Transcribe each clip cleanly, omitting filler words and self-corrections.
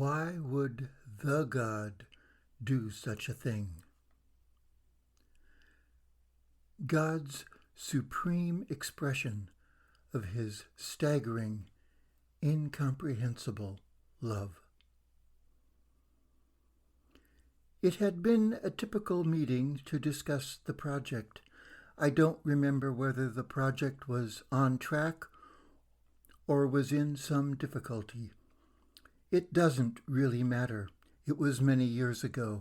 Why would the God do such a thing? God's supreme expression of his staggering, incomprehensible love. It had been a typical meeting to discuss the project. I don't remember whether the project was on track or was in some difficulty. It doesn't really matter. It was many years ago.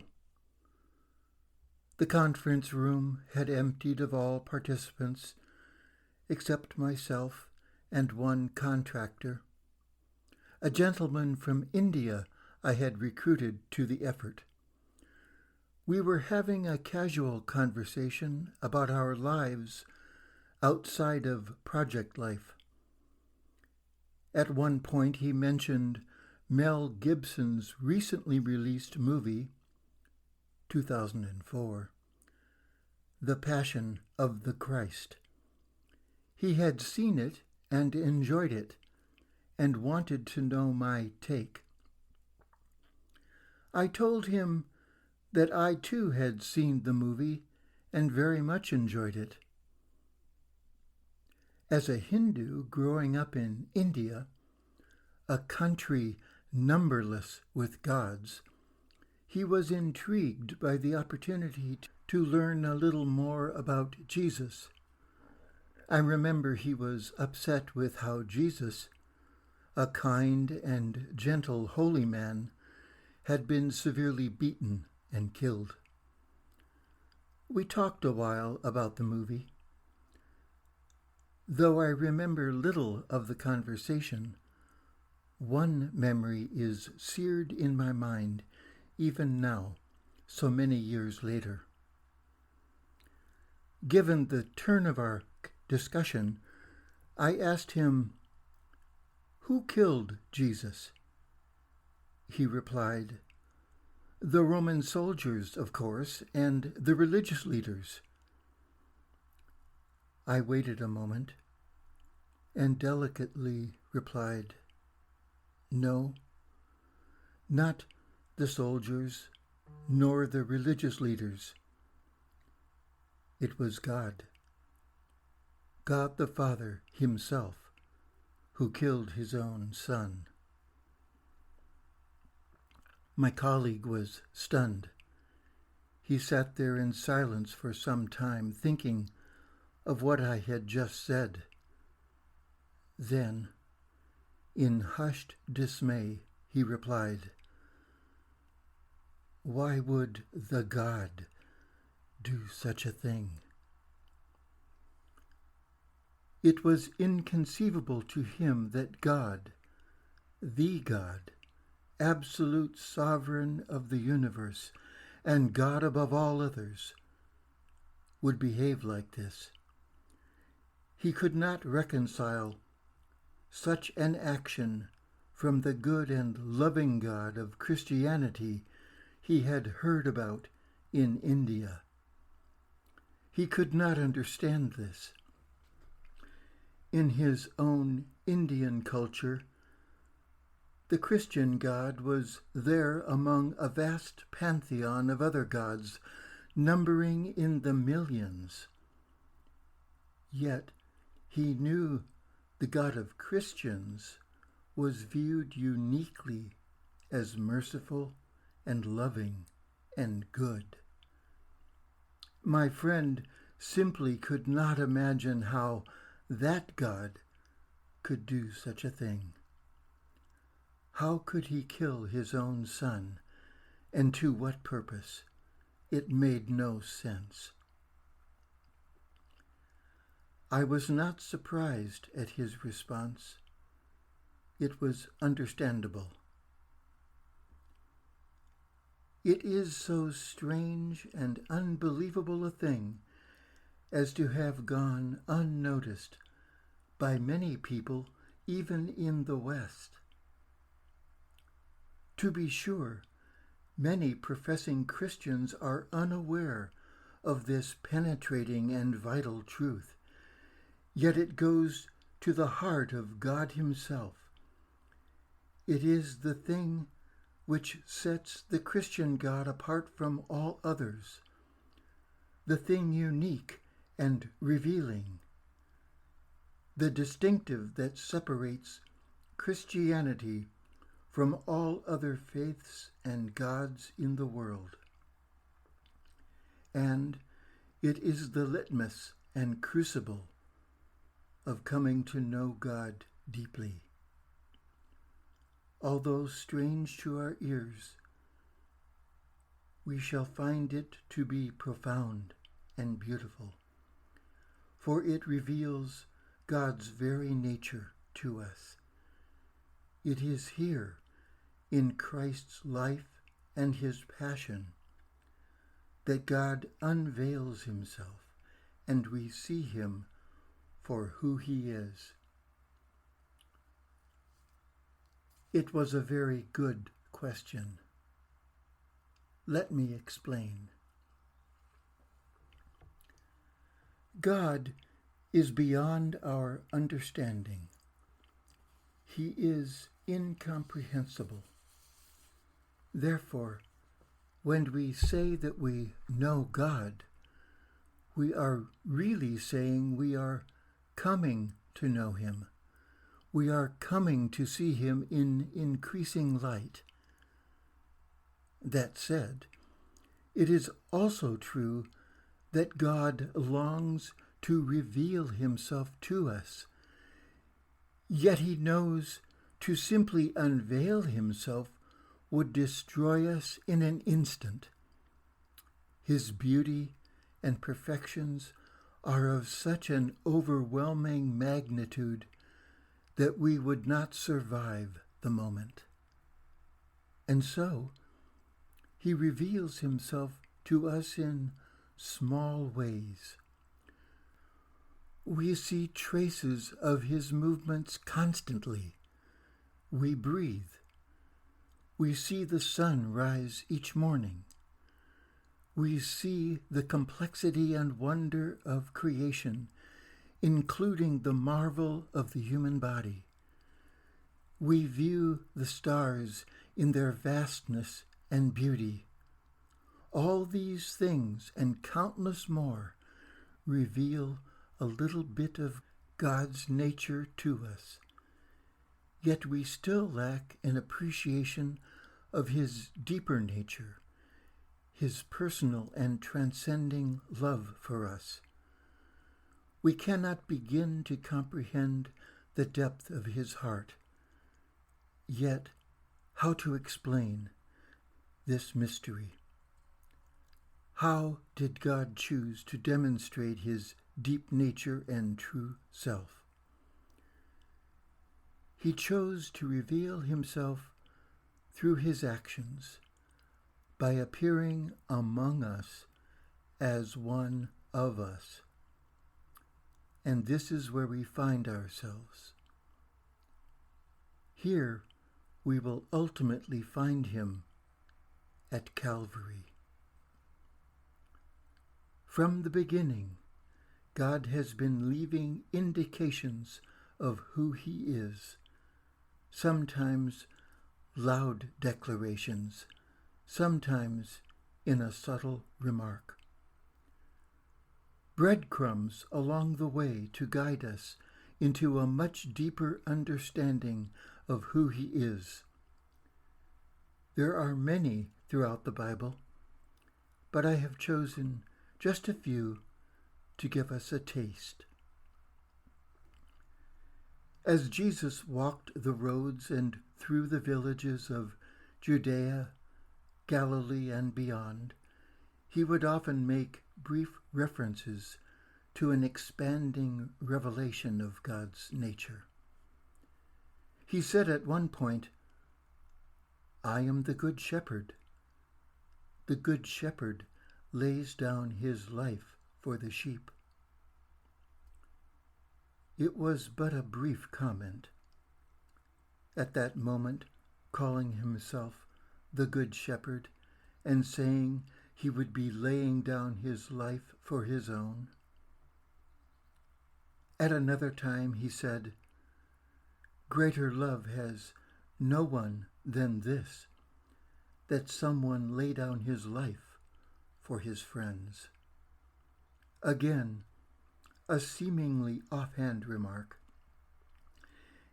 The conference room had emptied of all participants except myself and one contractor. A gentleman from India I had recruited to the effort. We were having a casual conversation about our lives outside of project life. At one point he mentioned Mel Gibson's recently released movie, 2004, The Passion of the Christ. He had seen it and enjoyed it, and wanted to know my take. I told him that I too had seen the movie and very much enjoyed it. As a Hindu growing up in India, a country numberless with gods, he was intrigued by the opportunity to learn a little more about Jesus. I remember he was upset with how Jesus, a kind and gentle holy man, had been severely beaten and killed. We talked a while about the movie. Though I remember little of the conversation, one memory is seared in my mind even now, so many years later. Given the turn of our discussion, I asked him, "Who killed Jesus?" He replied, "The Roman soldiers, of course, and the religious leaders." I waited a moment and delicately replied, "No, not the soldiers, nor the religious leaders. It was God, God the Father himself, who killed his own Son." My colleague was stunned. He sat there in silence for some time, thinking of what I had just said. Then, in hushed dismay, he replied, "Why would the God do such a thing?" It was inconceivable to him that God, the God, absolute sovereign of the universe, and God above all others, would behave like this. He could not reconcile such an action from the good and loving God of Christianity he had heard about in India. He could not understand this. In his own Indian culture, the Christian God was there among a vast pantheon of other gods, numbering in the millions. Yet he knew the God of Christians was viewed uniquely as merciful and loving and good. My friend simply could not imagine how that God could do such a thing. How could he kill his own Son, and to what purpose? It made no sense. I was not surprised at his response. It was understandable. It is so strange and unbelievable a thing as to have gone unnoticed by many people, even in the West. To be sure, many professing Christians are unaware of this penetrating and vital truth, yet it goes to the heart of God himself. It is the thing which sets the Christian God apart from all others, the thing unique and revealing, the distinctive that separates Christianity from all other faiths and gods in the world. And it is the litmus and crucible of coming to know God deeply. Although strange to our ears, we shall find it to be profound and beautiful, for it reveals God's very nature to us. It is here, in Christ's life and his passion, that God unveils himself and we see him for who he is. It was a very good question. Let me explain. God is beyond our understanding. He is incomprehensible. Therefore, when we say that we know God, we are really saying we are coming to know him. We are coming to see him in increasing light. That said, it is also true that God longs to reveal himself to us. Yet he knows to simply unveil himself would destroy us in an instant. His beauty and perfections are of such an overwhelming magnitude that we would not survive the moment. And so, he reveals himself to us in small ways. We see traces of his movements constantly. We breathe. We see the sun rise each morning. We see the complexity and wonder of creation, including the marvel of the human body. We view the stars in their vastness and beauty. All these things and countless more reveal a little bit of God's nature to us. Yet we still lack an appreciation of his deeper nature, his personal and transcending love for us. We cannot begin to comprehend the depth of his heart. Yet, how to explain this mystery? How did God choose to demonstrate his deep nature and true self? He chose to reveal himself through his actions, by appearing among us as one of us. And this is where we find ourselves. Here we will ultimately find him at Calvary. From the beginning, God has been leaving indications of who he is, sometimes loud declarations, sometimes in a subtle remark. Breadcrumbs along the way to guide us into a much deeper understanding of who he is. There are many throughout the Bible, but I have chosen just a few to give us a taste. As Jesus walked the roads and through the villages of Judea, Galilee, and beyond, he would often make brief references to an expanding revelation of God's nature. He said at one point, "I am the Good Shepherd. The Good Shepherd lays down his life for the sheep." It was but a brief comment. At that moment, calling himself the Good Shepherd and saying he would be laying down his life for his own. At another time he said, "Greater love has no one than this, that someone lay down his life for his friends. Again, a seemingly offhand remark.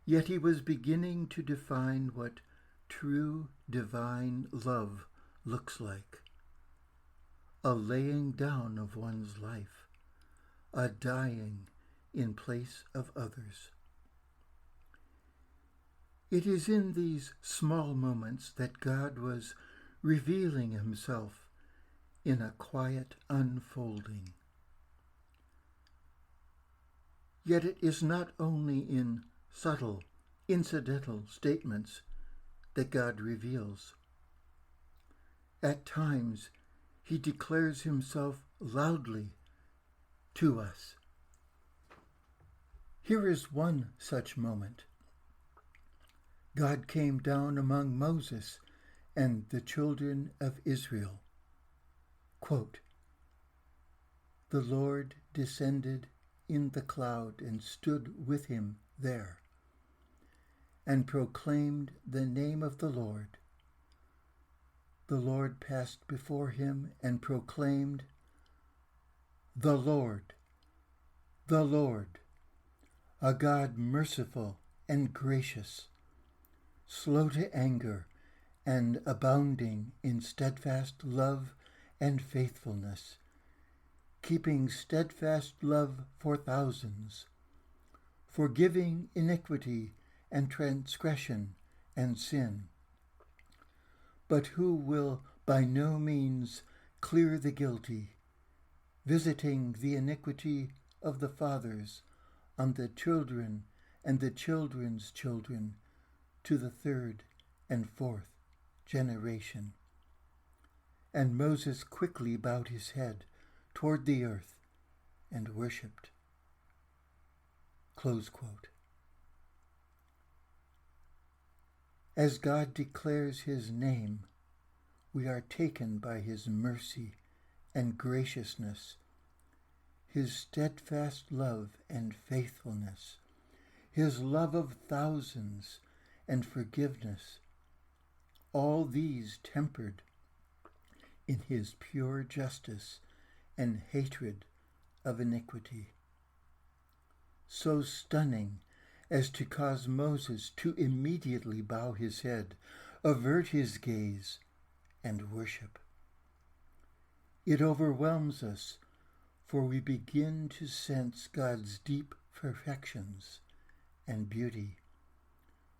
Yet he was beginning to define what true divine love looks like. A laying down of one's life, a dying in place of others. It is in these small moments that God was revealing himself in a quiet unfolding. Yet it is not only in subtle, incidental statements that God reveals. At times, he declares himself loudly to us. Here is one such moment. God came down among Moses and the children of Israel. Quote, "The Lord descended in the cloud and stood with him there, and proclaimed the name of the Lord. The Lord passed before him and proclaimed, 'The Lord, a God merciful and gracious, slow to anger and abounding in steadfast love and faithfulness, keeping steadfast love for thousands, forgiving iniquity and transgression and sin, but who will by no means clear the guilty, visiting the iniquity of the fathers on the children and the children's children to the third and fourth generation.' And Moses quickly bowed his head toward the earth and worshipped." Close quote. As God declares his name, we are taken by his mercy and graciousness, his steadfast love and faithfulness, his love of thousands and forgiveness, all these tempered in his pure justice and hatred of iniquity. So stunning as to cause Moses to immediately bow his head, avert his gaze, and worship. It overwhelms us, for we begin to sense God's deep perfections and beauty.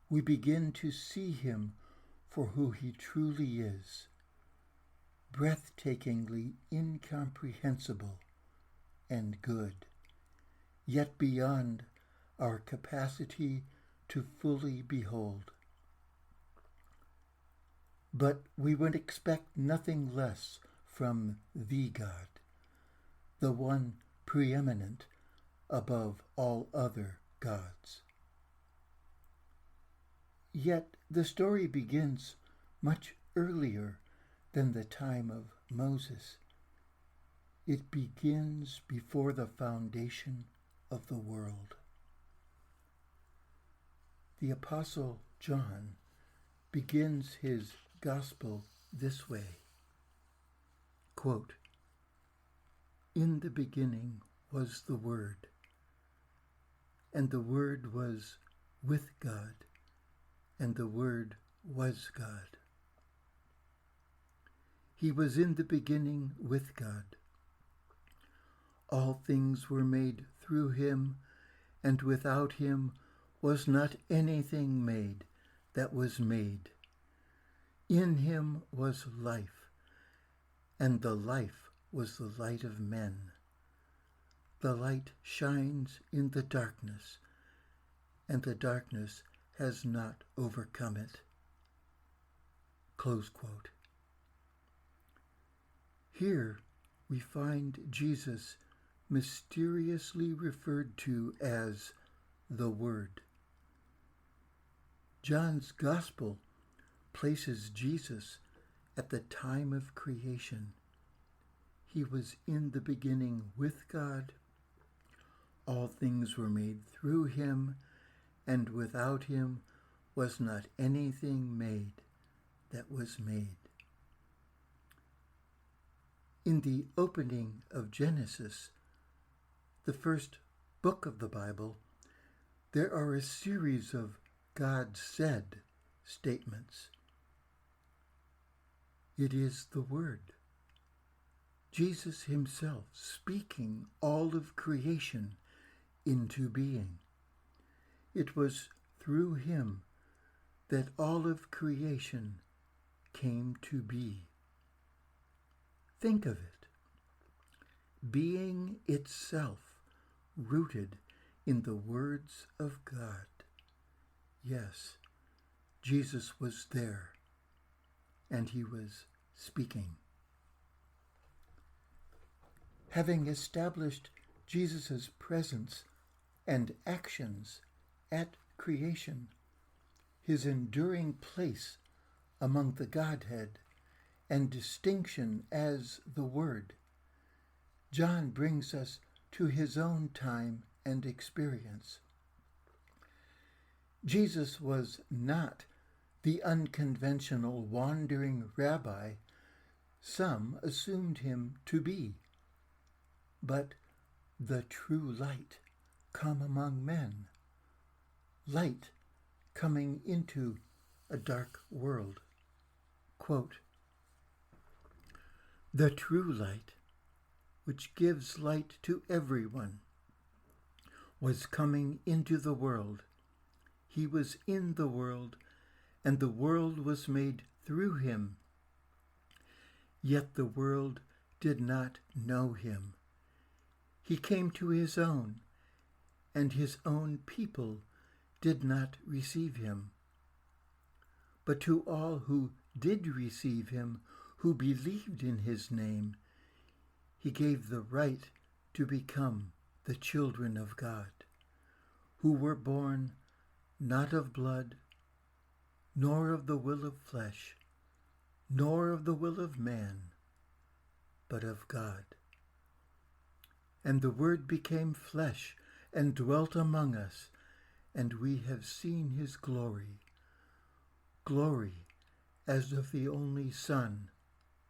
We begin to see him for who he truly is, breathtakingly incomprehensible and good, yet beyond our capacity to fully behold. But we would expect nothing less from the God, the one preeminent above all other gods. Yet the story begins much earlier than the time of Moses. It begins before the foundation of the world. The Apostle John begins his gospel this way. Quote, "In the beginning was the Word, and the Word was with God, and the Word was God. He was in the beginning with God. All things were made through him, and without him was not anything made that was made. In him was life, and the life was the light of men. The light shines in the darkness, and the darkness has not overcome it." Close quote. Here we find Jesus mysteriously referred to as the Word. John's Gospel places Jesus at the time of creation. He was in the beginning with God. All things were made through him, and without him was not anything made that was made. In the opening of Genesis, the first book of the Bible, there are a series of God said statements. It is the Word, Jesus himself speaking all of creation into being. It was through him that all of creation came to be. Think of it. Being itself rooted in the words of God. Yes, Jesus was there, and he was speaking. Having established Jesus' presence and actions at creation, his enduring place among the Godhead, and distinction as the Word, John brings us to his own time and experience. Jesus was not the unconventional wandering rabbi some assumed him to be, but the true light come among men, light coming into a dark world. Quote, "The true light, which gives light to everyone, was coming into the world. He was in the world, and the world was made through him. Yet the world did not know him. He came to his own, and his own people did not receive him. But to all who did receive him, who believed in his name, he gave the right to become the children of God, who were born not of blood, nor of the will of flesh, nor of the will of man, but of God. And the Word became flesh and dwelt among us, and we have seen his glory, glory as of the only Son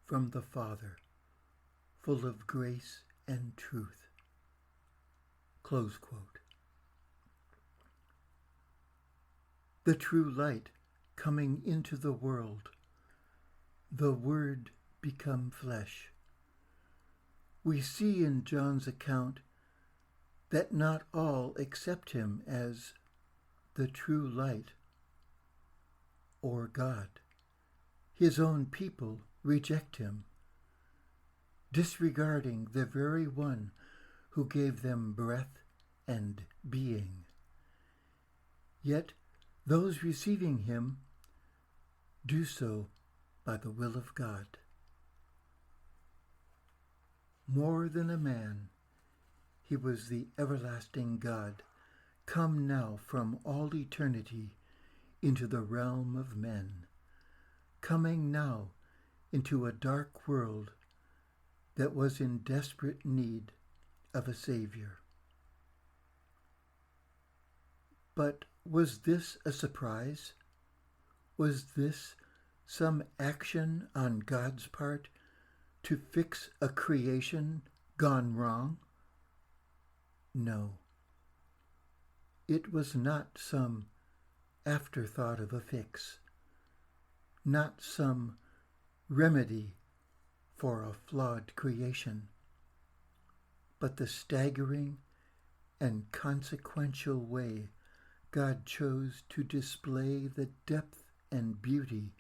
from the Father, full of grace and truth." Close quote. The true light coming into the world, the Word become flesh. We see in John's account that not all accept him as the true light or God. His own people reject him, disregarding the very one who gave them breath and being. Yet those receiving him do so by the will of God. More than a man, he was the everlasting God, come now from all eternity into the realm of men, coming now into a dark world that was in desperate need of a Savior. But was this a surprise? Was this some action on God's part to fix a creation gone wrong? No. It was not some afterthought of a fix, not some remedy for a flawed creation, but the staggering and consequential way God chose to display the depth and beauty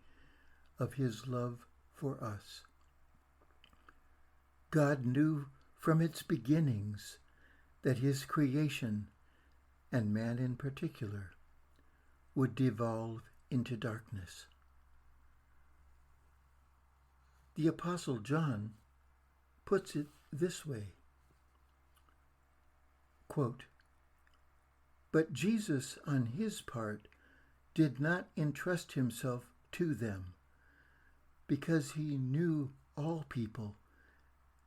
of his love for us. God knew from its beginnings that his creation, and man in particular, would devolve into darkness. The Apostle John puts it this way, quote, "But Jesus, on his part, did not entrust himself to them, because he knew all people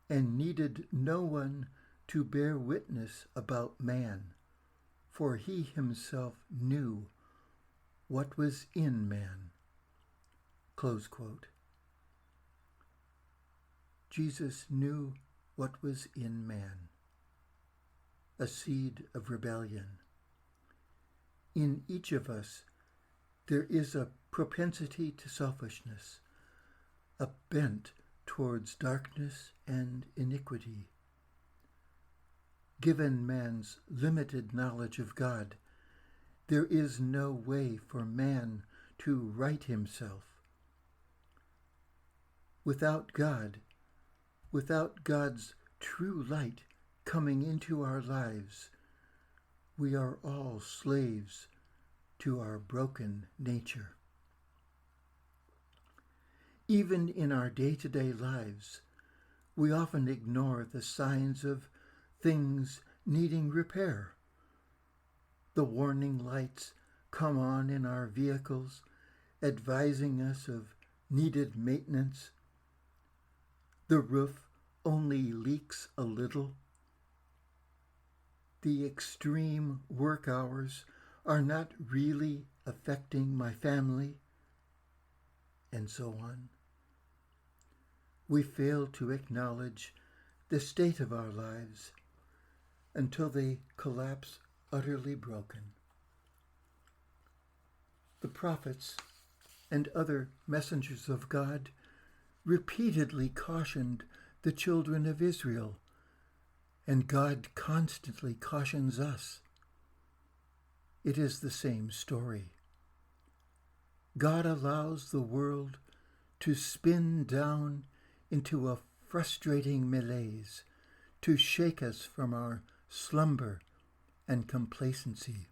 and needed no one to bear witness about man, for he himself knew what was in man." Close quote. Jesus knew what was in man, a seed of rebellion. In each of us, there is a propensity to selfishness, a bent towards darkness and iniquity. Given man's limited knowledge of God, there is no way for man to right himself. Without God, without God's true light coming into our lives, we are all slaves to our broken nature. Even in our day-to-day lives, we often ignore the signs of things needing repair. The warning lights come on in our vehicles, advising us of needed maintenance. The roof only leaks a little. The extreme work hours are not really affecting my family, and so on. We fail to acknowledge the state of our lives until they collapse utterly broken. The prophets and other messengers of God repeatedly cautioned the children of Israel, and God constantly cautions us. It is the same story. God allows the world to spin down into a frustrating malaise, to shake us from our slumber and complacency.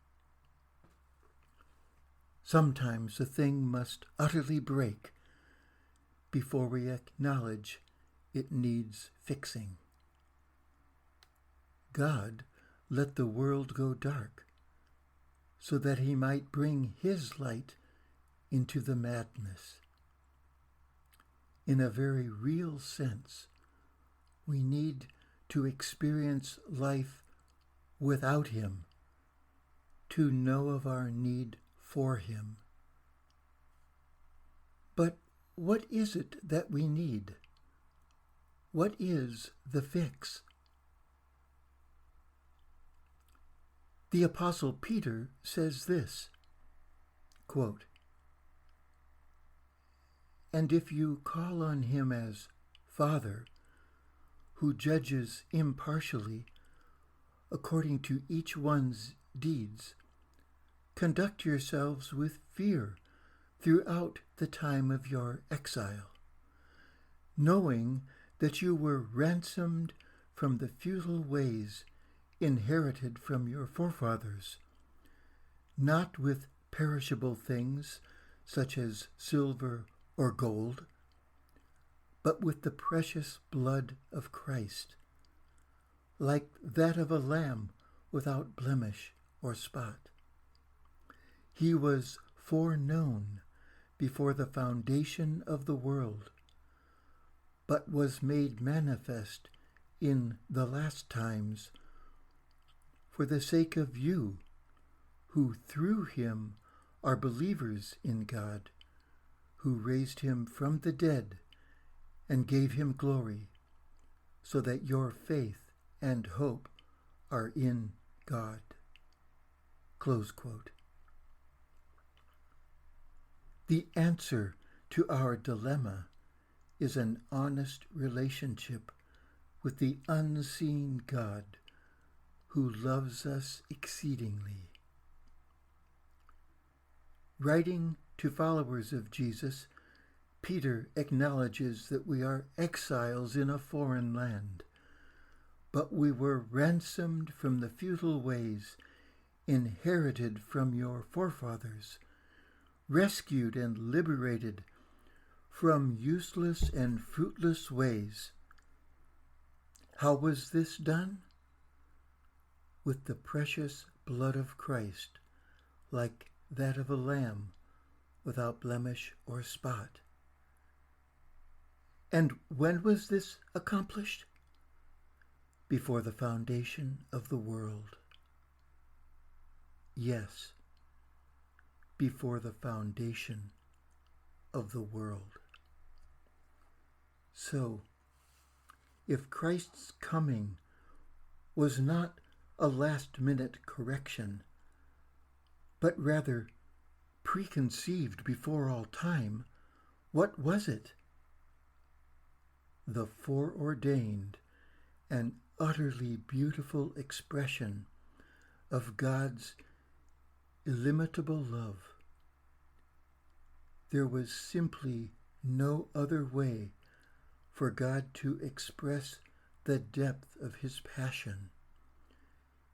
Sometimes a thing must utterly break before we acknowledge it needs fixing. God let the world go dark so that he might bring his light into the madness. In a very real sense, we need to experience life without him to know of our need for him. But what is it that we need? What is the fix? The Apostle Peter says this, quote, "And if you call on him as Father, who judges impartially according to each one's deeds, conduct yourselves with fear throughout the time of your exile, knowing that you were ransomed from the futile ways inherited from your forefathers, not with perishable things such as silver or gold, but with the precious blood of Christ, like that of a lamb without blemish or spot. He was foreknown before the foundation of the world, but was made manifest in the last times for the sake of you, who through him are believers in God, who raised him from the dead and gave him glory, so that your faith and hope are in God." Close quote. The answer to our dilemma is an honest relationship with the unseen God who loves us exceedingly. Writing to followers of Jesus, Peter acknowledges that we are exiles in a foreign land, but we were ransomed from the futile ways inherited from your forefathers, rescued and liberated from useless and fruitless ways. How was this done? With the precious blood of Christ, like that of a lamb without blemish or spot. And when was this accomplished? Before the foundation of the world. Yes, before the foundation of the world. So, if Christ's coming was not a last-minute correction, but rather preconceived before all time, what was it? The foreordained and utterly beautiful expression of God's illimitable love. There was simply no other way for God to express the depth of his passion,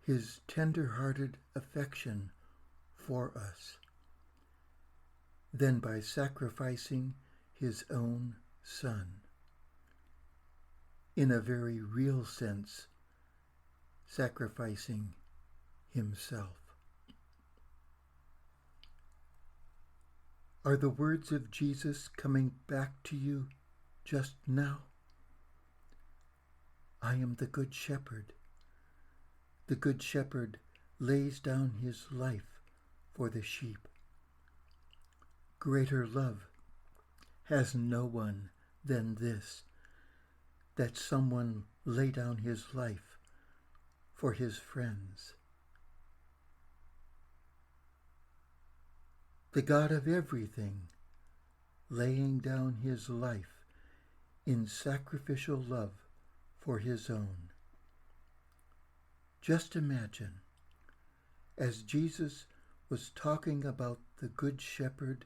his tender-hearted affection for us, than by sacrificing his own Son. In a very real sense, sacrificing himself. Are the words of Jesus coming back to you just now? I am the Good Shepherd. The Good Shepherd lays down his life for the sheep. Greater love has no one than this, that someone lay down his life for his friends. The God of everything, laying down his life in sacrificial love for his own. Just imagine, as Jesus was talking about the Good Shepherd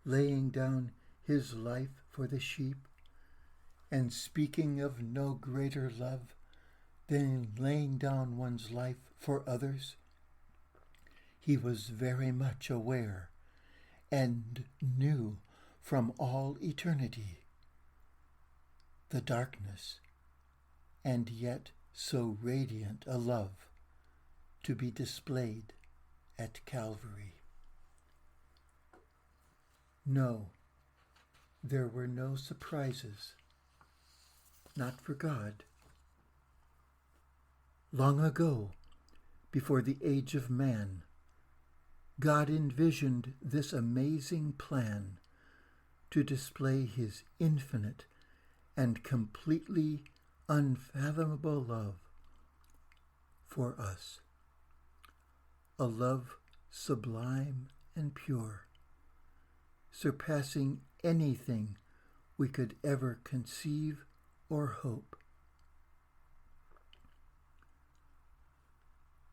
laying down his life for the sheep, and speaking of no greater love than laying down one's life for others, he was very much aware and knew from all eternity the darkness and yet so radiant a love to be displayed at Calvary. No, there were no surprises, not for God. Long ago, before the age of man, God envisioned this amazing plan to display his infinite and completely unfathomable love for us, a love sublime and pure, surpassing anything we could ever conceive or hope.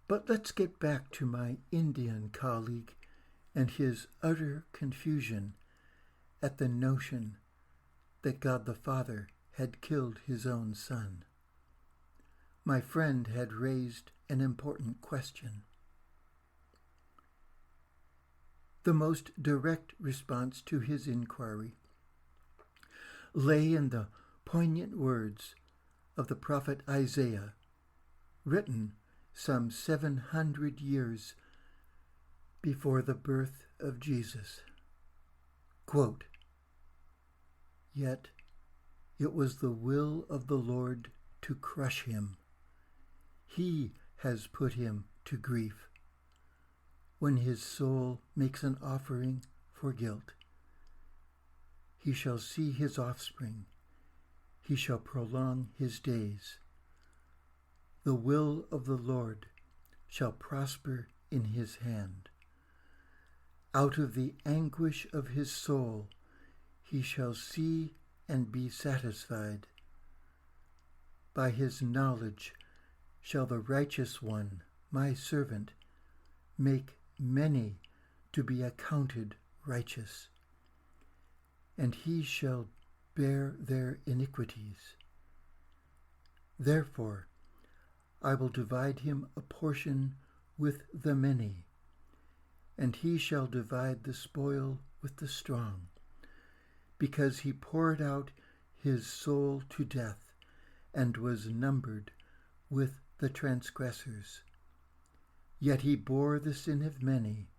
But let's get back to my Indian colleague and his utter confusion at the notion that God the Father had killed his own Son. My friend had raised an important question. The most direct response to his inquiry lay in the poignant words of the prophet Isaiah, written some 700 years before the birth of Jesus. Quote, "Yet it was the will of the Lord to crush him. He has put him to grief. When his soul makes an offering for guilt, he shall see his offspring. He shall prolong his days. The will of the Lord shall prosper in his hand. Out of the anguish of his soul he shall see and be satisfied. By his knowledge shall the righteous one, my servant, make many to be accounted righteous, and he shall bear their iniquities. Therefore I will divide him a portion with the many, and he shall divide the spoil with the strong, because he poured out his soul to death and was numbered with the transgressors. Yet he bore the sin of many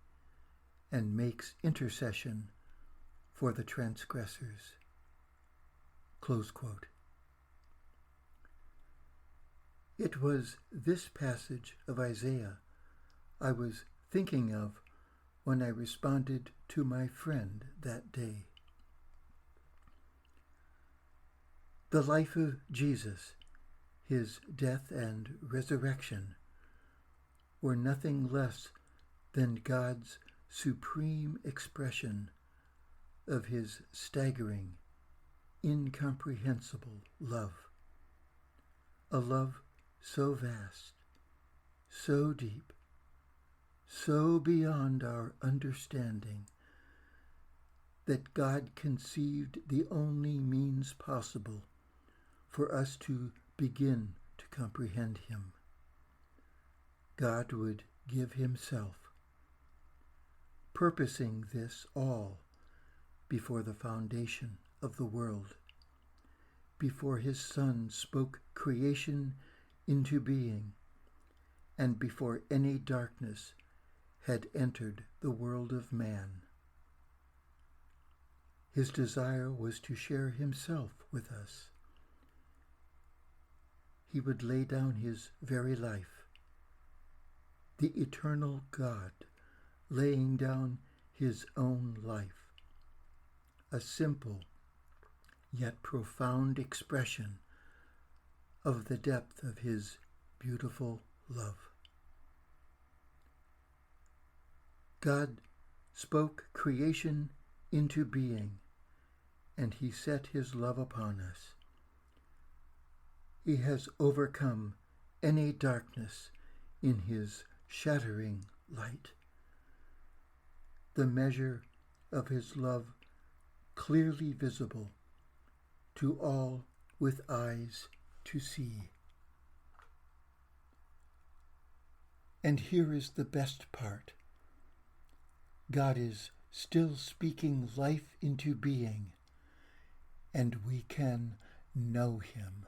and makes intercession for the transgressors." Close quote. It was this passage of Isaiah I was thinking of when I responded to my friend that day. The life of Jesus his death and resurrection, were nothing less than God's supreme expression of his staggering, incomprehensible love. A love so vast, so deep, so beyond our understanding, that God conceived the only means possible for us to begin to comprehend him. God would give himself, purposing this all before the foundation of the world, before his Son spoke creation into being, and before any darkness had entered the world of man. His desire was to share himself with us. He would lay down his very life, the eternal God laying down his own life, a simple yet profound expression of the depth of his beautiful love. God spoke creation into being, and he set his love upon us. He has overcome any darkness in his shattering light. The measure of his love clearly visible to all with eyes to see. And here is the best part. God is still speaking life into being, and we can know him.